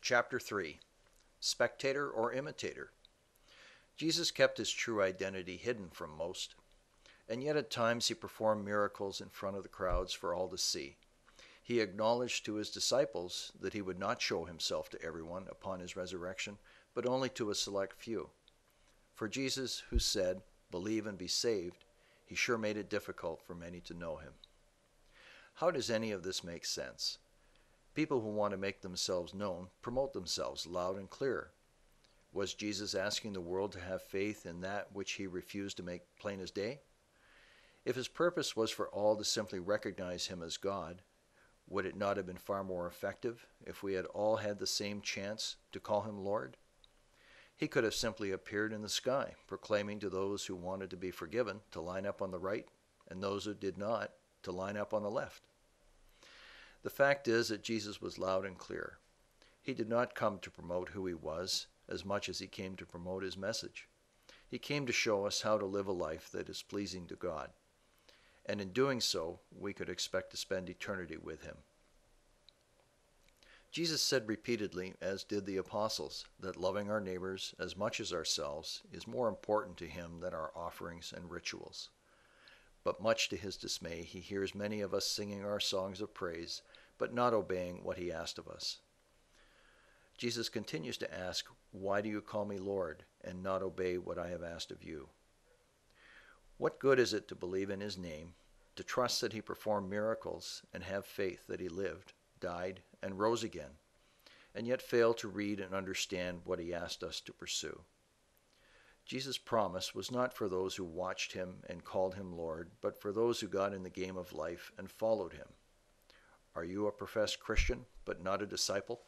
Chapter 3 Spectator or Imitator? Jesus kept his true identity hidden from most, and yet at times he performed miracles in front of the crowds for all to see. He acknowledged to his disciples that he would not show himself to everyone upon his resurrection, but only to a select few. For Jesus, who said, "Believe and be saved," he sure made it difficult for many to know him. How does any of this make sense? People who want to make themselves known promote themselves loud and clear. Was Jesus asking the world to have faith in that which he refused to make plain as day? If his purpose was for all to simply recognize him as God, would it not have been far more effective if we had all had the same chance to call him Lord? He could have simply appeared in the sky, proclaiming to those who wanted to be forgiven to line up on the right, and those who did not to line up on the left. The fact is that Jesus was loud and clear. He did not come to promote who he was as much as he came to promote his message. He came to show us how to live a life that is pleasing to God. And in doing so, we could expect to spend eternity with him. Jesus said repeatedly, as did the apostles, that loving our neighbors as much as ourselves is more important to him than our offerings and rituals. But much to his dismay, he hears many of us singing our songs of praise, but not obeying what he asked of us. Jesus continues to ask, "Why do you call me Lord, and not obey what I have asked of you?" What good is it to believe in his name, to trust that he performed miracles, and have faith that he lived, died, and rose again, and yet fail to read and understand what he asked us to pursue? Jesus' promise was not for those who watched him and called him Lord, but for those who got in the game of life and followed him. Are you a professed Christian, but not a disciple?